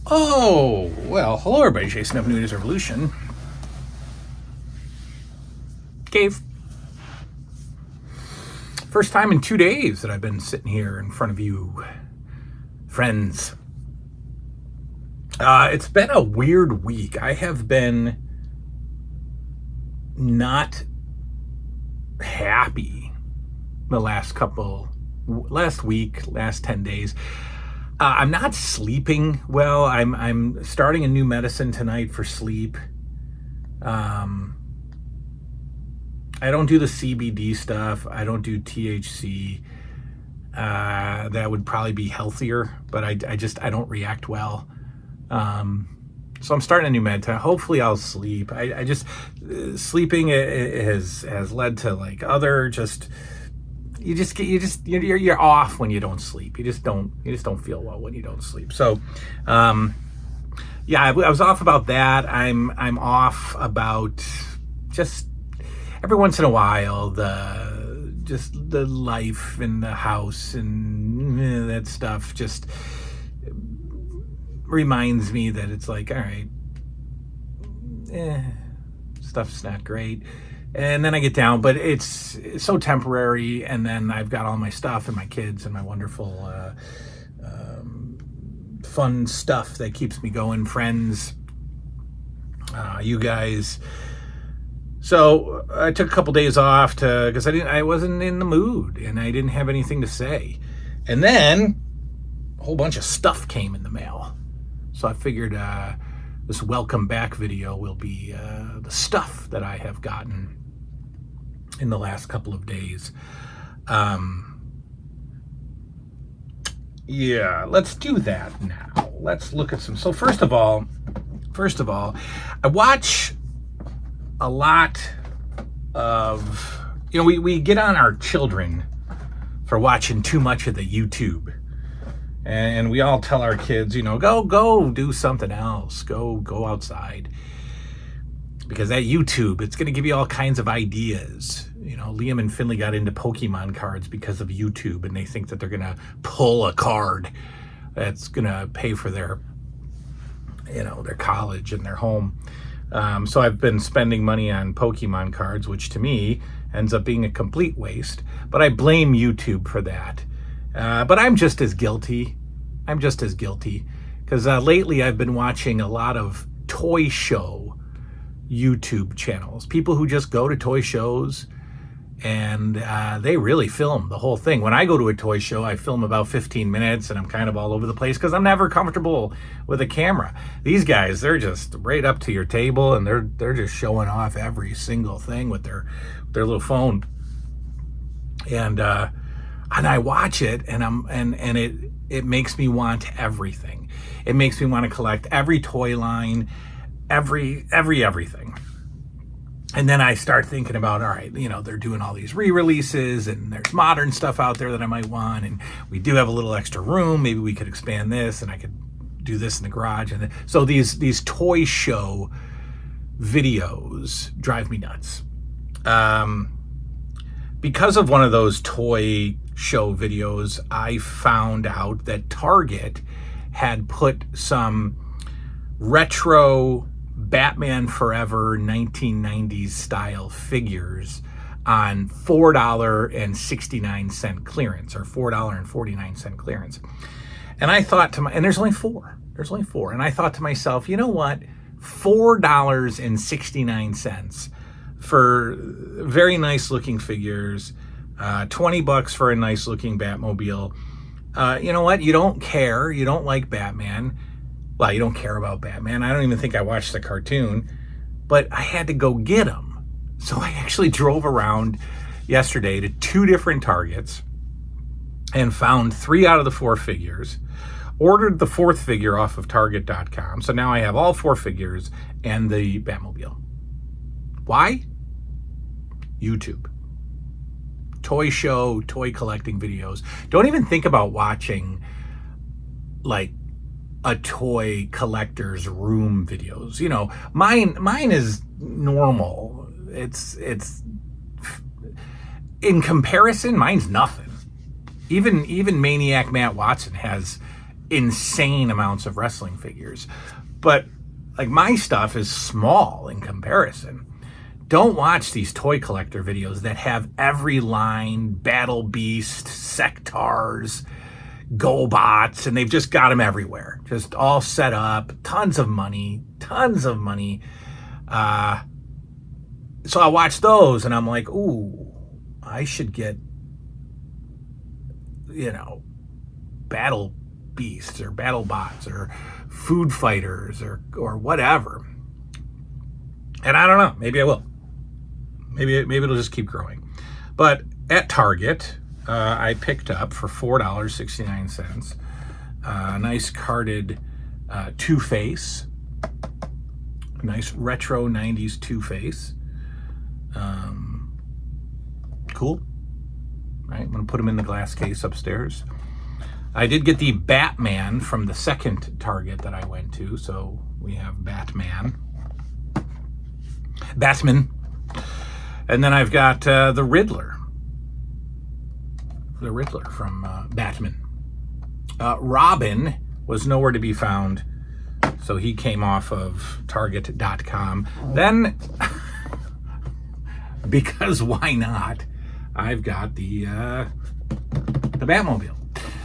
Oh, well, hello everybody, Jason of New Year's Revolution. Cave. First time in 2 days that I've been sitting here in front of you, friends. It's been a weird week. I have been not happy the last week, last 10 days. I'm not sleeping well. I'm starting a new medicine tonight for sleep. I don't do the CBD stuff. I don't do THC. That would probably be healthier, but I don't react well. So I'm starting a new med. Hopefully I'll sleep. I just sleeping has led to like other just. You're off when you don't sleep. You just don't feel well when you don't sleep. So, I was off about that. I'm off about just every once in a while the life in the house and that stuff just reminds me that it's like, all right, stuff's not great. And then I get down, but it's so temporary. And then I've got all my stuff and my kids and my wonderful, fun stuff that keeps me going. Friends, you guys. So I took a couple days off because I wasn't in the mood and I didn't have anything to say. And then a whole bunch of stuff came in the mail. So I figured this welcome back video will be the stuff that I have gotten in the last couple of days. Let's do that now. Let's look at some. So first of all, I watch a lot of, we get on our children for watching too much of the YouTube. And we all tell our kids, go do something else. Go outside. Because that YouTube, it's going to give you all kinds of ideas. Liam and Finley got into Pokemon cards because of YouTube, and they think that they're going to pull a card that's going to pay for their college and their home. So I've been spending money on Pokemon cards, which to me ends up being a complete waste. But I blame YouTube for that. But I'm just as guilty. Because lately I've been watching a lot of toy show YouTube channels. People who just go to toy shows and they really film the whole thing. When I go to a toy show, I film about 15 minutes and I'm kind of all over the place because I'm never comfortable with a camera. These guys, they're just right up to your table and they're just showing off every single thing with their little phone. And I watch it and it makes me want everything. It makes me want to collect every toy line, everything. And then I start thinking about, all right, they're doing all these re-releases and there's modern stuff out there that I might want. And we do have a little extra room. Maybe we could expand this and I could do this in the garage. And so these toy show videos drive me nuts. Because of one of those toy show videos, I found out that Target had put some retro Batman Forever 1990s style figures on $4.69 clearance or $4.49 clearance. And I thought and there's only four. And I thought to myself, you know what? $4.69 for very nice looking figures, $20 for a nice looking Batmobile. You know what? You don't care. You don't like Batman. Well, you don't care about Batman. I don't even think I watched the cartoon, but I had to go get them. So I actually drove around yesterday to 2 different Targets and found 3 out of the 4 figures, ordered the 4th figure off of Target.com. So now I have all 4 figures and the Batmobile. Why? YouTube. Toy show, toy collecting videos. Don't even think about watching like a toy collector's room videos. Mine is normal. It's in comparison, mine's nothing. Even Maniac Matt Watson has insane amounts of wrestling figures. But like, my stuff is small in comparison. Don't watch these toy collector videos that have every line, Battle Beast, Sectars, GoBots, and they've just got them everywhere. Just all set up, tons of money. So I watch those and I'm like, ooh, I should get, Battle Beasts or Battle Bots or Food Fighters or whatever. And I don't know, maybe I will. Maybe it'll just keep growing. But at Target, I picked up for $4.69 a nice carded Two-Face, a nice retro 90s Two-Face. Cool. Right, I'm going to put them in the glass case upstairs. I did get the Batman from the second Target that I went to, so we have Batman. And then I've got the Riddler. The Riddler from Batman. Robin was nowhere to be found, so he came off of Target.com. Then, because why not, I've got the Batmobile.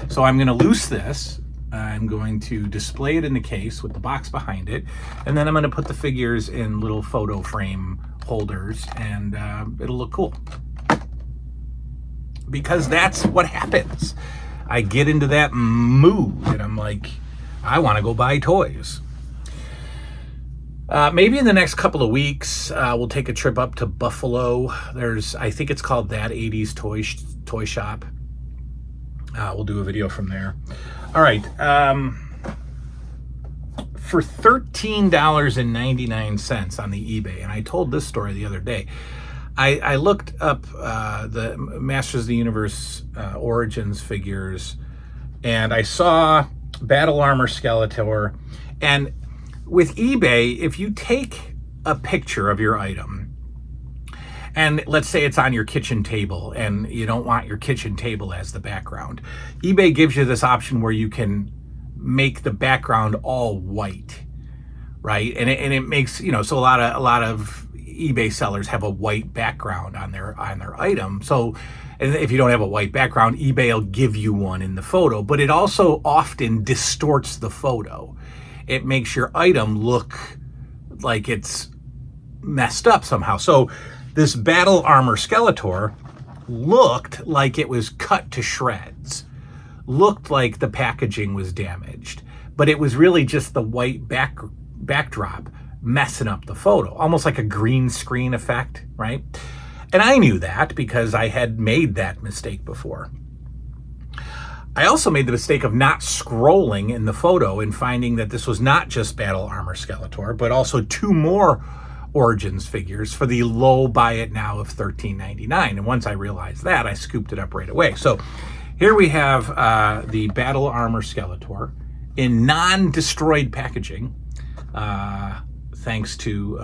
So I'm going to loose this. I'm going to display it in the case with the box behind it, and then I'm going to put the figures in little photo frame holders, and it'll look cool. Because that's what happens. I get into that mood, and I'm like, I want to go buy toys. Maybe in the next couple of weeks, we'll take a trip up to Buffalo. I think it's called That 80s Toy Shop. We'll do a video from there. All right. For $13.99 on the eBay, and I told this story the other day, I looked up the Masters of the Universe Origins figures, and I saw Battle Armor Skeletor. And with eBay, if you take a picture of your item, and let's say it's on your kitchen table and you don't want your kitchen table as the background, eBay gives you this option where you can make the background all white, right? And it makes, so a lot of eBay sellers have a white background on their item. So if you don't have a white background, eBay will give you one in the photo, but it also often distorts the photo. It makes your item look like it's messed up somehow. So this Battle Armor Skeletor looked like it was cut to shreds, looked like the packaging was damaged, but it was really just the white backdrop messing up the photo, almost like a green screen effect, right? And I knew that because I had made that mistake before. I also made the mistake of not scrolling in the photo and finding that this was not just Battle Armor Skeletor, but also two more Origins figures for the low buy it now of $13.99. And once I realized that, I scooped it up right away. So here we have the Battle Armor Skeletor in non-destroyed packaging, thanks to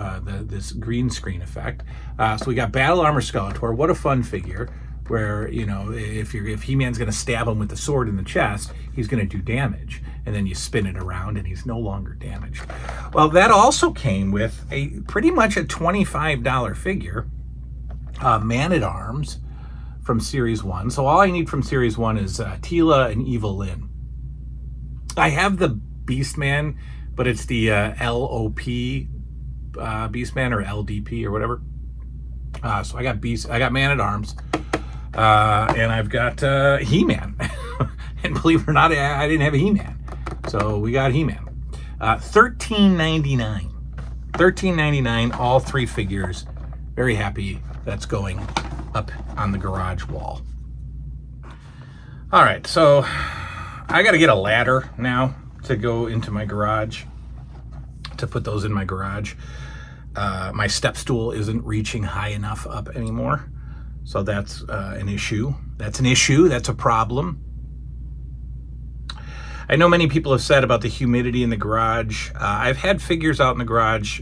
this green screen effect. So we got Battle Armor Skeletor. What a fun figure, where, if He-Man's going to stab him with the sword in the chest, he's going to do damage. And then you spin it around and he's no longer damaged. Well, that also came with pretty much a $25 figure, Man-at-Arms from Series 1. So all I need from Series 1 is Teela and Evil Lyn. I have the Beastman, but it's the LOP Beastman or LDP or whatever. So I got Man-at-Arms, and I've got He-Man. And believe it or not, I didn't have a He-Man. So we got He-Man. $13.99. $13.99, all three figures. Very happy that's going up on the garage wall. All right, so I got to get a ladder now to go into my garage, to put those in my garage. My step stool isn't reaching high enough up anymore, so that's an issue. That's a problem. I know many people have said about the humidity in the garage. I've had figures out in the garage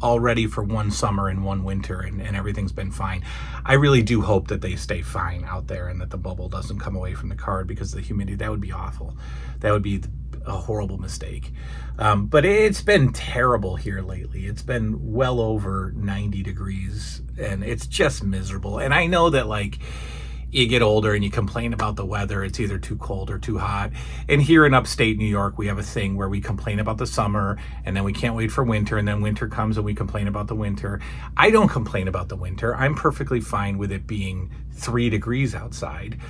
all ready for one summer and one winter, and everything's been fine. I really do hope that they stay fine out there and that the bubble doesn't come away from the card because of the humidity. That would be awful. That would be a horrible mistake. But it's been terrible here lately. It's been well over 90 degrees and it's just miserable. And I know that, like, you get older and you complain about the weather. It's either too cold or too hot. And here in upstate New York, we have a thing where we complain about the summer and then we can't wait for winter, and then winter comes and we complain about the winter. I don't complain about the winter. I'm perfectly fine with it being 3 degrees outside.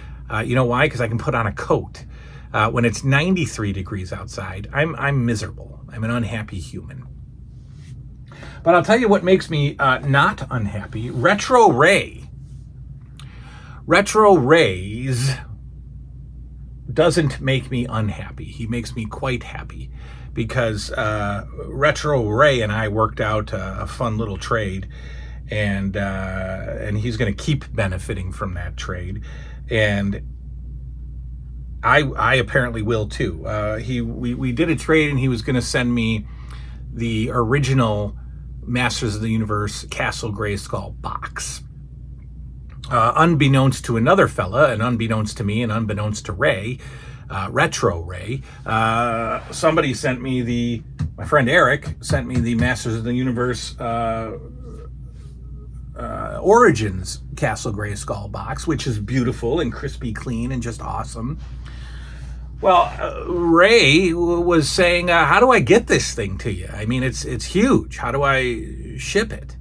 You know why? Because I can put on a coat. When it's 93 degrees outside, I'm miserable. I'm an unhappy human. But I'll tell you what makes me not unhappy. Retro Ray Rays doesn't make me unhappy. He makes me quite happy because Retro Ray and I worked out a fun little trade, and he's going to keep benefiting from that trade, and I apparently will too. We did a trade, and he was going to send me the original Masters of the Universe Castle Grayskull box. Unbeknownst to another fella, and unbeknownst to me, and unbeknownst to Ray, Retro Ray, somebody sent me my friend Eric sent me the Masters of the Universe Origins Castle Grayskull box, which is beautiful and crispy clean and just awesome. Well, Ray was saying, how do I get this thing to you? I mean, it's huge. How do I ship it?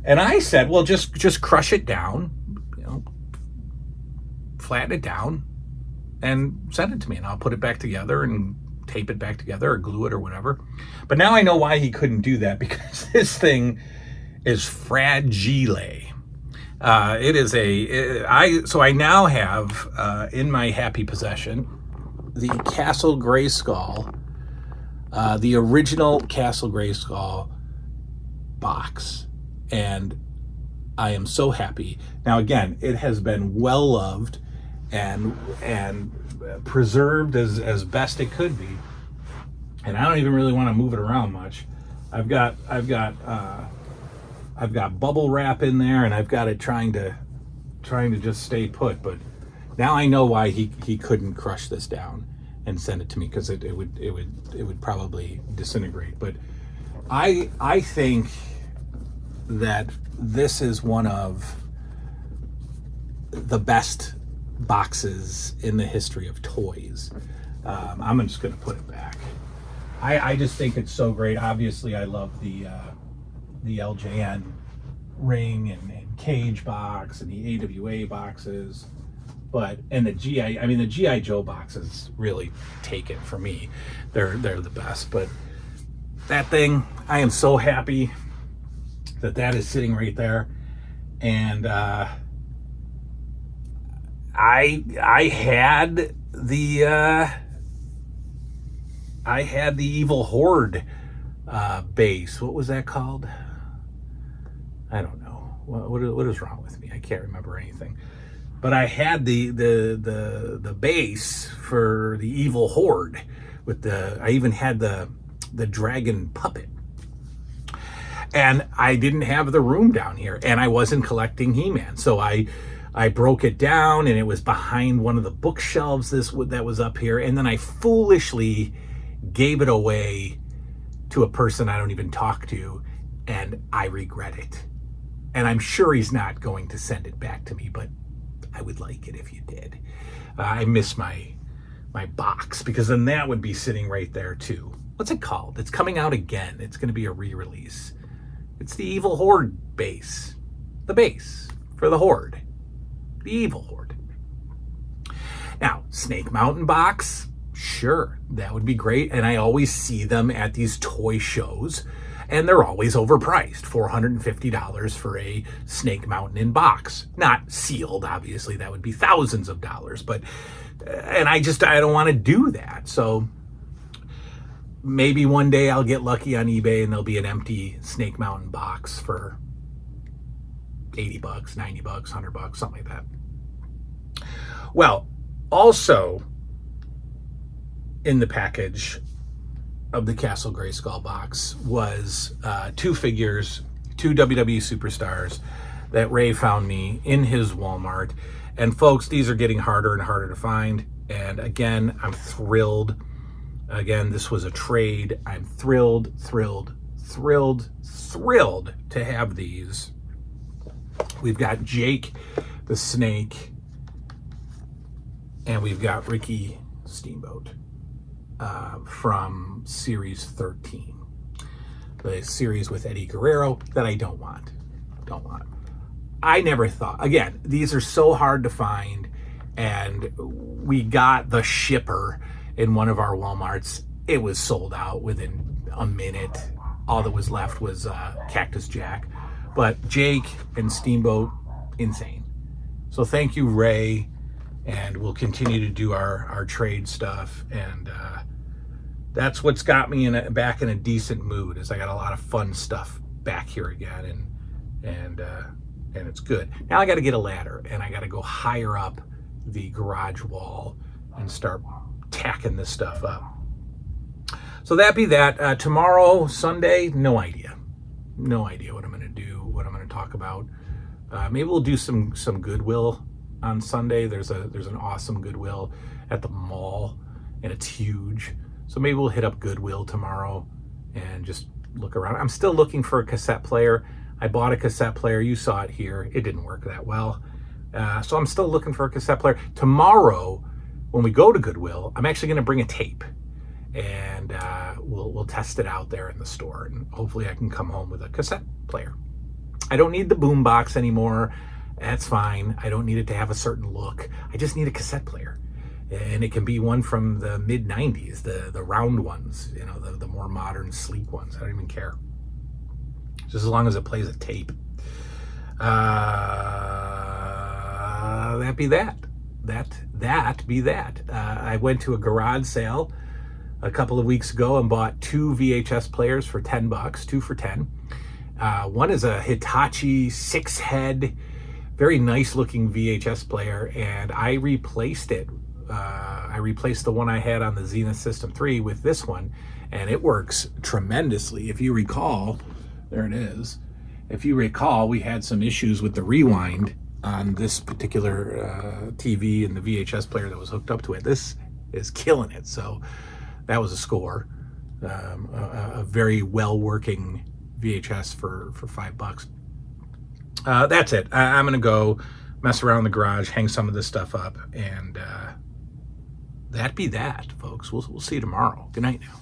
And I said, well, just crush it down, flatten it down, and send it to me, and I'll put it back together and tape it back together or glue it or whatever. But now I know why he couldn't do that, because this thing is fragile. It is so I now have in my happy possession the Castle Grayskull, the original Castle Grayskull box, and I am so happy. Now again, it has been well loved and preserved as best it could be, and I don't even really want to move it around much. I've got bubble wrap in there, and I've got it trying to just stay put. But now I know why he couldn't crush this down and send it to me, because it would probably disintegrate. But I think that this is one of the best boxes in the history of toys. I'm just going to put it back. I just think it's so great. Obviously, I love the LJN ring and cage box and the AWA boxes, and the GI Joe boxes really take it for me. They're the best. But that thing, I am so happy that is sitting right there, and I had the Evil Horde base. What was that called? I don't know. What is wrong with me? I can't remember anything. But I had the base for the Evil Horde with I even had the dragon puppet. And I didn't have the room down here, and I wasn't collecting He-Man. So I broke it down, and it was behind one of the bookshelves that was up here, and then I foolishly gave it away to a person I don't even talk to, and I regret it. And I'm sure he's not going to send it back to me, but I would like it if you did. I miss my box, because then that would be sitting right there too. What's it called? It's coming out again. It's going to be a re-release. It's the Evil Horde base. The base for the Horde. The Evil Horde. Now, Snake Mountain box, sure, that would be great. And I always see them at these toy shows, and they're always overpriced. $450 for a Snake Mountain in box. Not sealed, obviously. That would be thousands of dollars. But, and I don't want to do that. So maybe one day I'll get lucky on eBay and there'll be an empty Snake Mountain box for $80, $90, $100, something like that. Well, also in the package of the Castle Grayskull box was 2 figures, 2 WWE superstars that Ray found me in his Walmart. And folks, these are getting harder and harder to find. And again, I'm thrilled. Again, this was a trade. I'm thrilled to have these. We've got Jake the Snake, and we've got Ricky Steamboat from Series 13. The series with Eddie Guerrero that I don't want. I never thought, again, these are so hard to find, and we got the shipper in one of our Walmarts. It was sold out within a minute. All that was left was Cactus Jack. But Jake and Steamboat, insane. So thank you, Ray, and we'll continue to do our trade stuff. And that's what's got me back in a decent mood, is I got a lot of fun stuff back here again, and it's good. Now I got to get a ladder, and I got to go higher up the garage wall and start tacking this stuff up. So that be that. Tomorrow, Sunday, no idea what I'm going to do, what I'm going to talk about. Maybe we'll do some Goodwill on Sunday. There's an awesome Goodwill at the mall, and it's huge. So maybe we'll hit up Goodwill tomorrow and just look around. I'm still looking for a cassette player. I bought a cassette player. You saw it here. It didn't work that well. So I'm still looking for a cassette player. Tomorrow, when we go to Goodwill, I'm actually going to bring a tape, and we'll test it out there in the store, and hopefully I can come home with a cassette player. I don't need the boom box anymore. That's fine. I don't need it to have a certain look. I just need a cassette player, and it can be one from the mid 90s, the round ones, you know, the more modern, sleek ones. I don't even care, just as long as it plays a tape. That be that. I went to a garage sale a couple of weeks ago and bought 2 VHS players for $10, 2 for 10. One is a Hitachi 6-head, very nice looking VHS player, and I replaced it. I replaced the one I had on the Zenith System 3 with this one, and it works tremendously. If you recall, there it is. If you recall, we had some issues with the rewind on this particular TV and the VHS player that was hooked up to it. This is killing it. So that was a score. A very well-working VHS for $5. That's it. I'm going to go mess around in the garage, hang some of this stuff up, and that be that, folks. We'll see you tomorrow. Good night now.